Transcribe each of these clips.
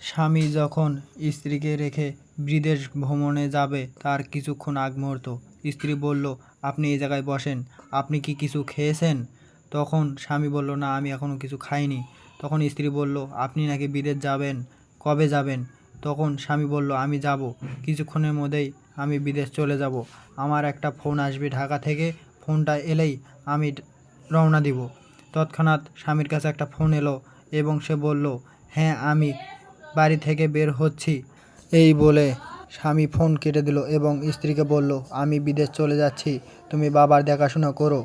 স্বামী যখন স্ত্রীকে রেখে বিদেশ ভ্রমণে যাবে তার কিছুক্ষণ আগ মুহূর্ত। স্ত্রী বলল, আপনি এই জায়গায় বসেন, আপনি কি কিছু খেয়েছেন? তখন স্বামী বলল, না আমি এখনও কিছু খাইনি। তখন স্ত্রী বলল, আপনি নাকি বিদেশ যাবেন, কবে যাবেন? তখন স্বামী বলল, আমি যাব, কিছুক্ষণের মধ্যেই আমি বিদেশ চলে যাব। আমার একটা ফোন আসবে ঢাকা থেকে, ফোনটা এলেই আমি রওনা দিব। তৎক্ষণাৎ স্বামীর কাছে একটা ফোন এলো এবং সে বলল, হ্যাঁ আমি বাড়ি থেকে বের হচ্ছি। এই বলে স্বামী ফোন কেটে দিল এবং স্ত্রীকে বলল, আমি বিদেশ চলে যাচ্ছি, তুমি বাবার দেখাশোনা করো।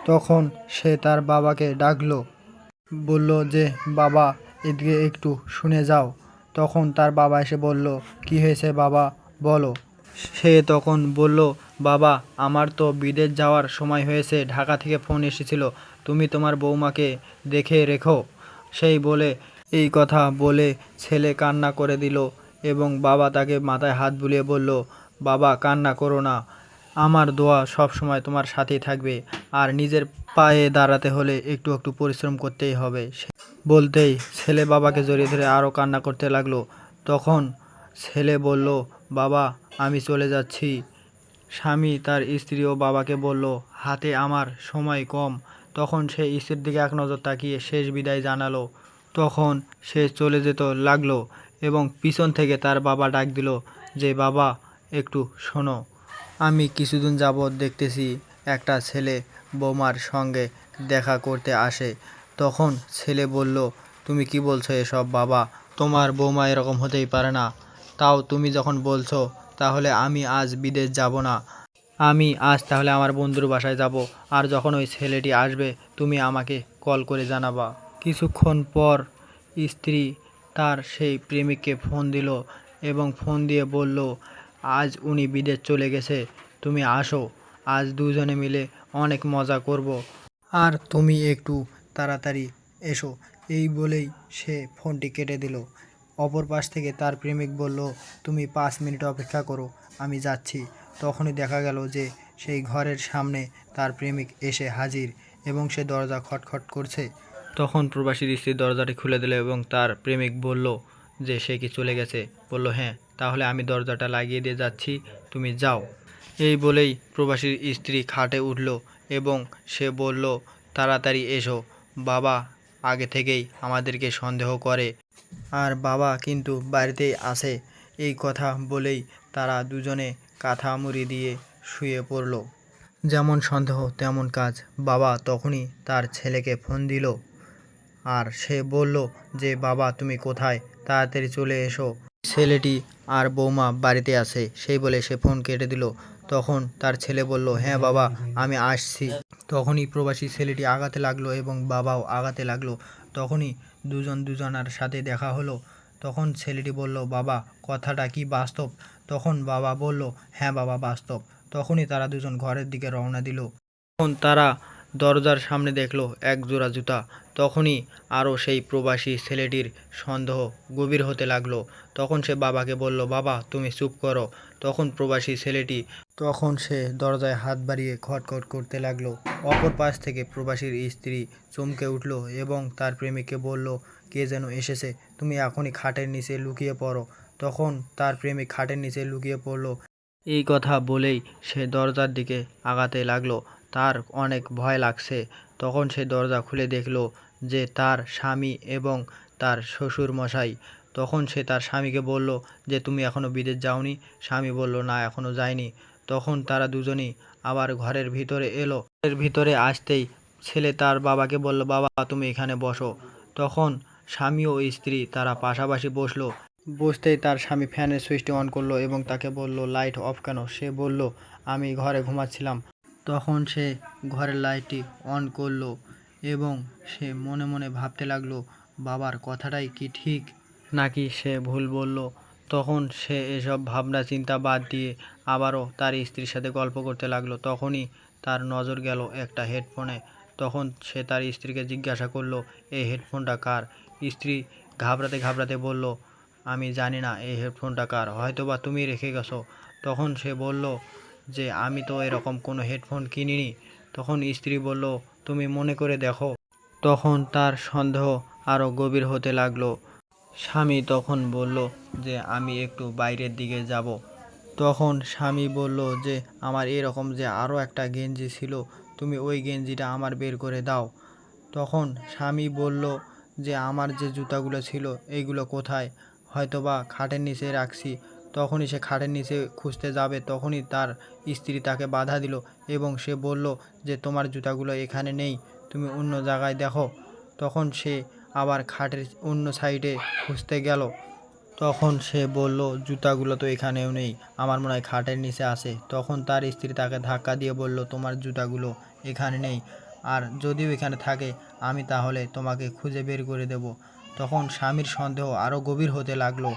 তখন সে তার বাবাকে ডাকলো, বলল যে, বাবা এদিকে একটু শুনে যাও। তখন তার বাবা এসে বলল, কি হয়েছে বাবা, বলো। সে তখন বলল, বাবা আমার তো বিদেশ যাওয়ার সময় হয়েছে, ঢাকা থেকে ফোন এসেছিল, তুমি তোমার বৌমাকে দেখে রেখো। সেই বলে এই কথা বলে ছেলে কান্না করে দিল এবং বাবা তাকে মাথায় হাত বুলিয়ে বলল, বাবা কান্না করো না, আমার দোয়া সব সময় তোমার সাথেই থাকবে, আর নিজের পায়ে দাঁড়াতে হলে একটু একটু পরিশ্রম করতেই হবে। বলতেই ছেলে বাবাকে জড়িয়ে ধরে আরও কান্না করতে লাগলো। তখন ছেলে বলল, বাবা আমি চলে যাচ্ছি। স্বামী তার স্ত্রী ও বাবাকে বলল, হাতে আমার সময় কম। তখন সে স্ত্রীর দিকে এক নজর তাকিয়ে শেষ বিদায় জানালো। তখন সে চলে যেতে লাগলো এবং পিছন থেকে তার বাবা ডাক দিল যে, বাবা একটু শোনো, আমি কিছুদিন যাবৎ দেখতেছি একটা ছেলে বৌমার সঙ্গে দেখা করতে আসে। তখন ছেলে বলল, তুমি কি বলছো এসব বাবা, তোমার বৌমা এরকম হতেই পারে না। তাও তুমি যখন বলছো তাহলে আমি আজ বিদেশ যাব না, আমি আজ তাহলে আমার বন্ধুর বাসায় যাব, আর যখন ওই ছেলেটি আসবে তুমি আমাকে কল করে জানাবা। কিছুক্ষণ পর স্ত্রী তার সেই প্রেমিককে ফোন দিল এবং ফোন দিয়ে বলল, আজ উনি বিদেশ চলে গেছে, তুমি আসো, আজ দুজনে মিলে অনেক মজা করব, আর তুমি একটু তাড়াতাড়ি এসো। এই বলেই সে ফোনটি কেটে দিল। অপর পাশ থেকে তার প্রেমিক বলল, তুমি 5 মিনিট অপেক্ষা করো, আমি যাচ্ছি। তখনই দেখা গেল যে সেই ঘরের সামনে তার প্রেমিক এসে হাজির এবং সে দরজা খটখট করছে। তখন প্রবাসীর স্ত্রী দরজাটি খুলে দিল এবং তার প্রেমিক বলল যে সে কি চলে গেছে? বলল, হ্যাঁ, তাহলে আমি দরজাটা লাগিয়ে দিয়ে যাচ্ছি, তুমি যাও। এই বলেই প্রবাসীর স্ত্রী খাটে উঠল এবং সে বলল, তাড়াতাড়ি এসো, বাবা আগে থেকেই আমাদেরকে সন্দেহ করে, আর বাবা কিন্তু বাড়িতেই আছে। এই কথা বলেই তারা দুজনে কাঁথা মুড়ি দিয়ে শুয়ে পড়ল। যেমন সন্দেহ তেমন কাজ। বাবা তখনই তার ছেলেকে ফোন দিল আর সে বলল যে, বাবা তুমি কোথায়, তাড়াতাড়ি চলে এসো, ছেলেটি আর বৌমা বাড়িতে আছে। সেই বলে সে ফোন কেটে দিল। তখন তার ছেলে বলল, হ্যাঁ বাবা আমি আসছি। তখনই প্রবাসী ছেলেটি আগাতে লাগলো এবং বাবাও আগাতে লাগলো। তখনই দুজন দুজনার সাথে দেখা হলো। তখন ছেলেটি বলল, বাবা কথাটা কি বাস্তব? তখন বাবা বলল, হ্যাঁ বাবা বাস্তব। তখনই তারা দুজন ঘরের দিকে রওনা দিল। তখন তারা দরজার সামনে দেখল এক জোড়া জুতা। তখনই আরও সেই প্রবাসী ছেলেটির সন্দেহ গভীর হতে লাগলো। তখন সে বাবাকে বলল, বাবা তুমি চুপ করো। তখন প্রবাসী ছেলেটি তখন সে দরজায় হাত বাড়িয়ে খটখট করতে লাগলো। অপর পাশ থেকে প্রবাসীর স্ত্রী চমকে উঠল এবং তার প্রেমিককে বলল, কে যেন এসেছে, তুমি এখনই খাটের নিচে লুকিয়ে পড়ো। তখন তার প্রেমিক খাটের নিচে লুকিয়ে পড়ল। এই কথা বলেই সে দরজার দিকে আগাতে লাগলো। তার অনেক ভয় লাগছে। তখন সে দরজা খুলে দেখল যে তার স্বামী এবং তার শ্বশুর মশাই। তখন সে তার স্বামীকে বলল যে, তুমি এখনও বিদেশ যাওনি? স্বামী বলল, না এখনও যায়নি। তখন তারা দুজনেই আবার ঘরের ভিতরে এলো। ঘরের ভিতরে আসতেই ছেলে তার বাবাকে বলল, বাবা তুমি এখানে বসো। তখন স্বামী ও স্ত্রী তারা পাশাপাশি বসলো। বসতেই তার স্বামী ফ্যানের সুইচটি অন করলো এবং তাকে বলল, লাইট অফ কেন? সে বলল, আমি ঘরে ঘুমাচ্ছিলাম। তখন সে ঘরের লাইটটি অন করলো এবং সে মনে মনে ভাবতে লাগলো, বাবার কথাটাই কি ঠিক নাকি সে ভুল বলল। তখন সে এসব ভাবনা চিন্তা বাদ দিয়ে আবারও তার স্ত্রীর সাথে গল্প করতে লাগলো। তখনই তার নজর গেল একটা হেডফোনে। তখন সে তার স্ত্রীকে জিজ্ঞাসা করলো, এই হেডফোনটা কার? স্ত্রী ঘাবড়াতে ঘাবড়াতে বলল, আমি জানি না এই হেডফোনটা কার, হয়তোবা তুমি রেখে গেছো। তখন সে বলল যে, আমি তো এরকম কোনো হেডফোন কিনিনি। তখন স্ত্রী বলল, তুমি মনে করে দেখো। তখন তার সন্দেহ আরও গভীর হতে লাগলো। স্বামী তখন বলল যে আমি একটু বাইরের দিকে যাব। তখন স্বামী বলল যে আমার এরকম যে আরও একটা গেঞ্জি ছিল, তুমি ওই গেঞ্জিটা আমার বের করে দাও। তখন স্বামী বলল যে আমার যে জুতাগুলো ছিল এইগুলো কোথায়, হয়তোবা খাটের নিচে রাখছি। তখনই সে খাটের নিচে খুঁজতে যাবে, তখনই তার স্ত্রী তাকে বাধা দিল এবং সে বলল যে তোমার জুতাগুলো এখানে নেই, তুমি অন্য জায়গায় দেখো। তখন সে আবার খাটের অন্য সাইডে খুঁজতে গেল। তখন সে বলল জুতাগুলো তো এখানেও নেই, আমার মনে হয় খাটের নিচে আছে। তখন তার স্ত্রী তাকে ধাক্কা দিয়ে বলল তোমার জুতাগুলো এখানে নেই, আর যদিও এখানে থাকে আমি তাহলে তোমাকে খুঁজে বের করে দেব। তখন স্বামীর সন্দেহ আরও গভীর হতে লাগলো।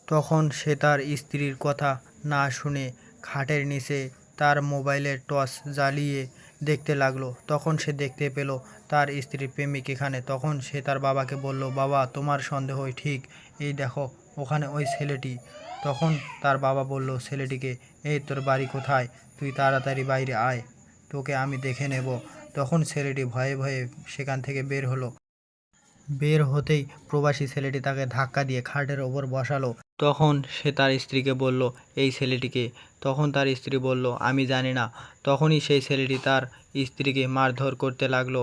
তখন সে তার স্ত্রীর কথা না শুনে খাটের নিচে তার মোবাইলের টর্চ জ্বালিয়ে দেখতে লাগলো। তখন সে দেখতে পেল তার স্ত্রীর প্রেমিক এখানে। তখন সে তার বাবাকে বলল, বাবা তোমার সন্দেহই ঠিক, এই দেখো ওখানে ওই ছেলেটি। তখন তার বাবা বলল ছেলেটিকে, এই তোর বাড়ি কোথায়, তুই তাড়াতাড়ি বাইরে আয়, তোকে আমি দেখে নেব। তখন ছেলেটি ভয়ে ভয়ে সেখান থেকে বের হলো। বের হতেই প্রবাসী ছেলেটি তাকে ধাক্কা দিয়ে খাটের ওপর বসালো। তখন সে তার স্ত্রীকে বলল এই ছেলেটিকে। তখন তার স্ত্রী বলল আমি জানি না। তখনই সেই ছেলেটি তার স্ত্রীকে মারধর করতে লাগলো।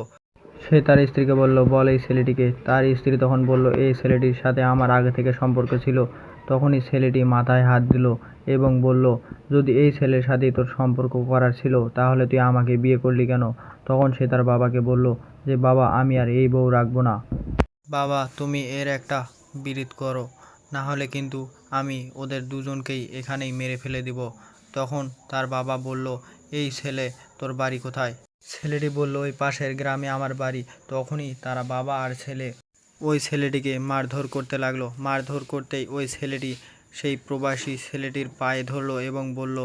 সে তার স্ত্রীকে বলল বল এই ছেলেটিকে। তার স্ত্রী তখন বলল এই ছেলেটির সাথে আমার আগে থেকে সম্পর্ক ছিল। তখনই ছেলেটি মাথায় হাত দিল এবং বলল যদি এই ছেলের সাথেই তোর সম্পর্ক করার ছিল তাহলে তুই আমাকে বিয়ে করলি কেন। তখন সে তার বাবাকে বলল যে বাবা আমি আর এই বউ রাখবো না, বাবা তুমি এর একটা বিহিত করো, না হলে কিন্তু আমি ওদের দুজনকেই এখানেই মেরে ফেলে দিব। তখন তার বাবা বলল এই ছেলে তোর বাড়ি কোথায়। ছেলেটি বলল ওই পাশের গ্রামে আমার বাড়ি। তখনই তারা বাবা আর ছেলে ওই ছেলেটিকে মারধর করতে লাগলো। মারধর করতেই ওই ছেলেটি সেই প্রবাসী ছেলেটির পায়ে ধরলো এবং বলল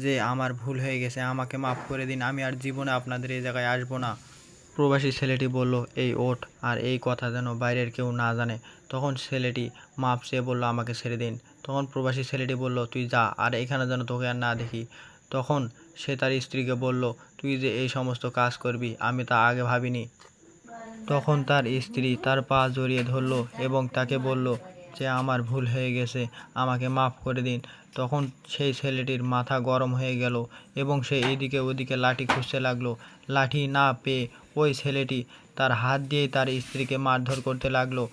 যে আমার ভুল হয়ে গেছে, আমাকে মাফ করে দিন, আমি আর জীবনে আপনাদের এই জায়গায় আসবো না। প্রবাসী ছেলেটি বলল এই ওঠ, আর এই কথা যেন বাইরের কেউ না জানে। তখন ছেলেটি মাপ চেয়ে বলল আমাকে ছেড়ে দিন। তখন প্রবাসী ছেলেটি বলল তুই যা, আর এখানে যেন তোকে আর না দেখি। তখন সে তার স্ত্রীকে বলল তুই যে এই সমস্ত কাজ করবি আমি তা আগে ভাবিনি। তখন তার স্ত্রী তার পা জড়িয়ে ধরল এবং তাকে বলল যে আমার ভুল হয়ে গেছে, আমাকে মাফ করে দিন। তখন সেই ছেলেটির মাথা গরম হয়ে গেল এবং সে এদিকে ওদিকে লাঠি খুঁজতে লাগলো। লাঠি না পেয়ে ওই ছেলেটি তার হাত দিয়েই তার স্ত্রীকে মারধর করতে লাগলো।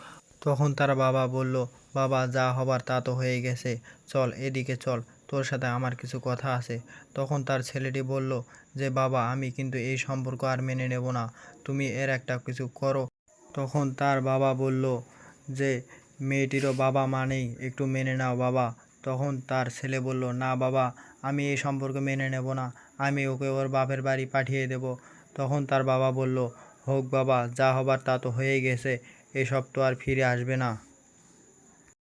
তখন তার বাবা বলল বাবা যা হবার তা তো হয়ে গেছে, চল এদিকে চল, তোর সাথে আমার কিছু কথা আছে। তখন তার ছেলেটি বলল যে বাবা আমি কিন্তু এই সম্পর্ক আর মেনে নেব না, তুমি এর একটা কিছু করো। তখন তার বাবা বলল যে মেয়েটিরও বাবা মা নেই, একটু মেনে নাও বাবা। তখন তার ছেলে বলল না বাবা আমি এই সম্পর্ক মেনে নেব না, আমি ওকে ওর বাপের বাড়ি পাঠিয়ে দেব। তখন তার বাবা বলল হোক বাবা, যা হবার তা তো হয়ে গেছে, এসব তো আর ফিরে আসবে না।